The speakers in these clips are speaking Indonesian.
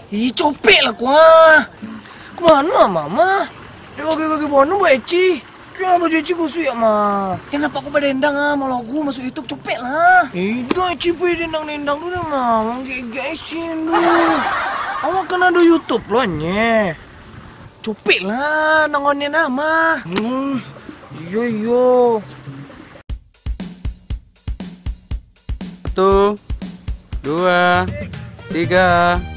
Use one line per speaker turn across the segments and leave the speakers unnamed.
Ih, copek lah kuah. Kemana mama? Dia bagi-bagi bono buat Eci. Cuma baju Eci kusuk ya ma. Kenapa aku badendang mau lagu masuk YouTube copek lah. Dah Eci pergi dendang-dendang dulu ma. Guys-guysin dulu. Awak kan ada YouTube loh nye. Copek lah nangonnya nama. Yo.
1, 2, 3.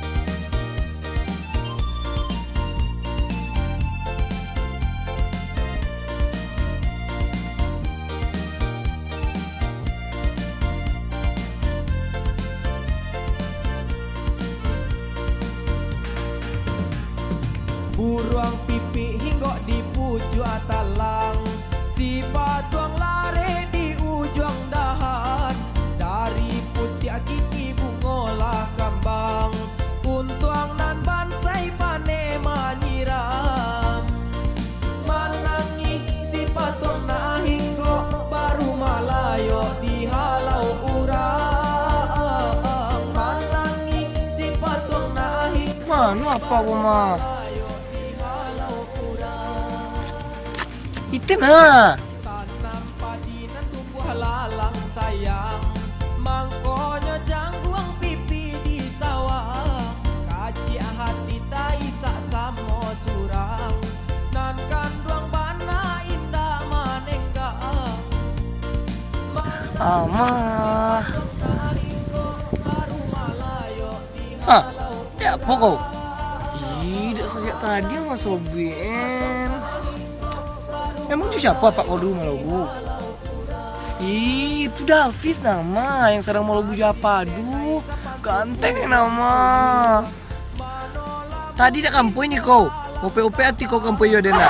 Buruang pipi hingga di pucuk atalang, si patuang lare di ujung dahan. Dari putih kini bungolah kambang, untuang nan bansai pane manyiram. Manangi si patuang na hingga baru malayo di halau urang. Manangi si patuang na hingga
Mana apa aku mah? Itin ah.
tanam padi nan tumbuh lalang sayang, mangkonyo jangguang pipi di sawah. Kaci hati tai sak samo surang, nan kanduang bana indah manenggang.
Amah. Hah? Ya apa kau? Ih, dah sejak tadi sama Soben. Emang itu siapa Pak Kodu Malogu? Ih, itu Davis nama yang sedang Malogu Japadu. Ganteng nama. Tadi dah kampung ini kau. Ope-ope hati kau kampung Yodena.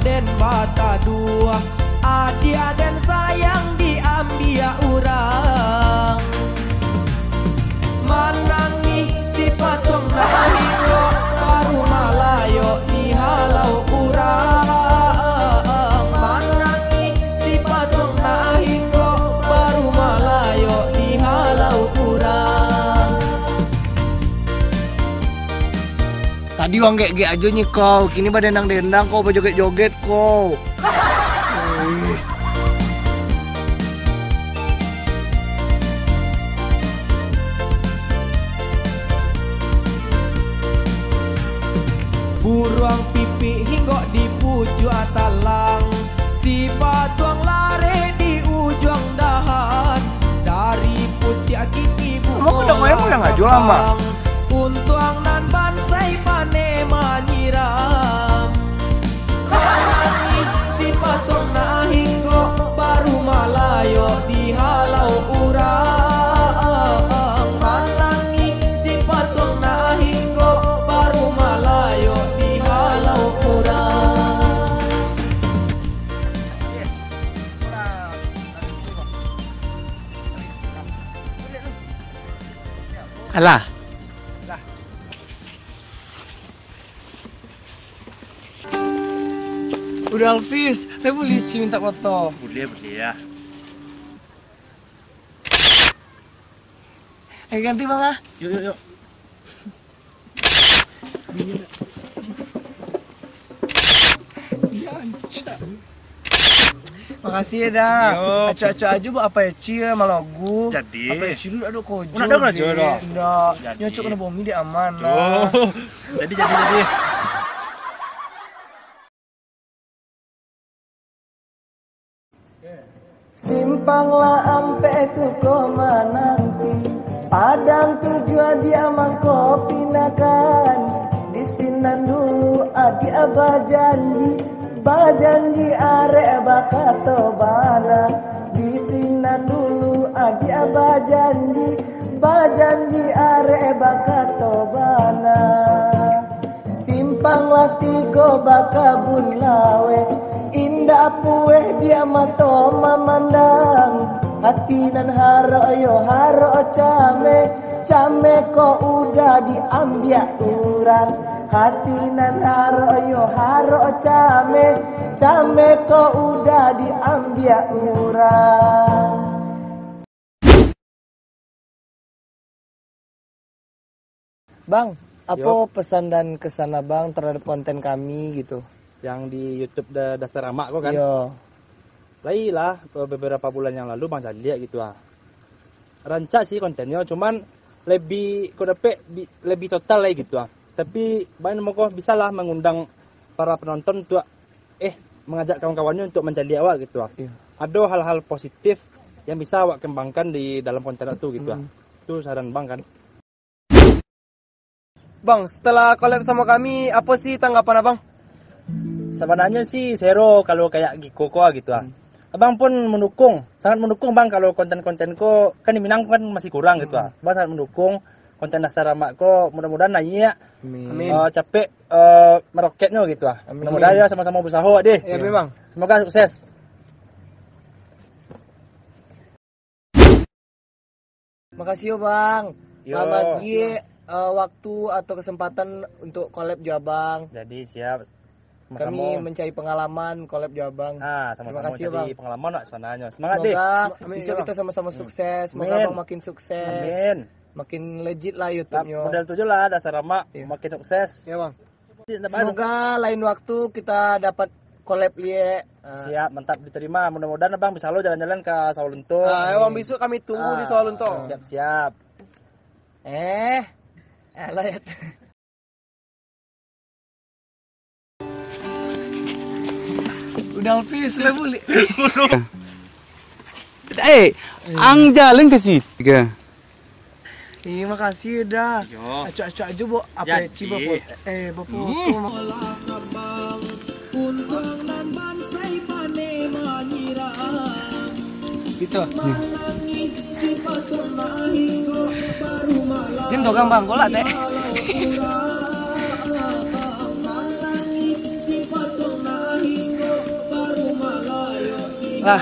Den bata dua, adi aden sayang diambia urang. Manangi si patung nahingo baru malayo ni halau urang. Manangi si patung nahingo baru malayo ni halau urang.
Tadi uang gek-gek aja nih kau. Kini pada dendang-dendang kau, joget-joget kau.
Buruang pipi hingga di pucuk atalang, si patuang lare di ujung dahan. Dari putih kini
Emang udah goyang udah nggak jual ama?
Untuang nan bansai pane manyiram. Manangi si patuang na hingga baru malayo di halau urang. Manangi si patuang na hingga baru malayo di halau urang.
Alah. Udah Alvis, saya boleh minta foto.
Boleh ya.
Ganti bang ah.
Yuk.
Makasih ya dah. Acak-acak aja buat apa ya Ci ya Malagu.
Jadi.
Apa ya Ci dulu ada kojo.
Udah ada kojo dah.
Enggak.
Jadi.
Nyocok kena bomi dia aman lah.
Jadi.
Simpanglah ampe suko menanti, padang tujuan dia mangko pinakan. Di sinan dulu adi abah janji arek bakato bana. Di sinan dulu adi abah janji arek bakato bana. Simpanglah tigo bakabun lawe, indah pueh dia mato memandang. Hati nan haro came ko udah diambil urang. Hati nan haro came ko udah diambil urang.
Bang, apa
Yo.
pesan dan kesan abang terhadap konten kami gitu?
Yang di YouTube Dasar Amak kok kan.
Yo.
Lah beberapa bulan yang lalu Bang lihat gitu ah. Rancak sih kontennya, cuman lebih lebih total lah gitu ah. Tapi Bang mau bisa lah mengundang para penonton untuk mengajak kawan-kawannya untuk mencari awak gitu ah.
Iya.
Ada hal-hal positif yang bisa awak kembangkan di dalam konten itu gitu ah. Itu saran Bang kan.
Bang, setelah collab sama kami, apa sih tanggapan abang?
Sebenarnya sih zero kalau kayak Giko gitu ah. Abang pun sangat mendukung Bang kalau konten-kontenku kan di Minang kan masih kurang gitu ah. Abang sangat mendukung konten Dasar Amak kok mudah-mudahan naik.
Amin.
Capek meroketnya gitu ah.
Amin.
Mudah-mudahan ya sama-sama berusaha deh.
Ya memang.
Semoga sukses.
Makasih yo bang.
Yo.
Selamat waktu atau kesempatan untuk collab Jabang.
Jadi siap.
Kami mencari pengalaman collab Jabang.
Sama-sama
Terima kasih, Bang.
jadi pengalaman lah sebenarnya. Semangat deh.
Semoga bisa kita sama-sama sukses. Semoga
Amin.
abang makin sukses.
Amin.
Makin legit lah YouTube-nya.
Model 7 lah Dasar Amak
Iya.
makin sukses.
Ya bang.
Semoga
Semoga lain waktu kita dapat collab liye.
siap, mantap diterima. Mudah-mudahan Abang bisa lo jalan-jalan ke Sawalunto.
Emang besok kami tunggu di Sawalunto.
Siap-siap.
Alah ya. Udah habis lah boleh.
Ang jalan ke situ. 3.
Makasih dah.
Yo.
Acak-acak aja bu. Apa
Jadi.
Eci bapak? Bapak. Gitu. Ini togang bang, kolak teh. Lah,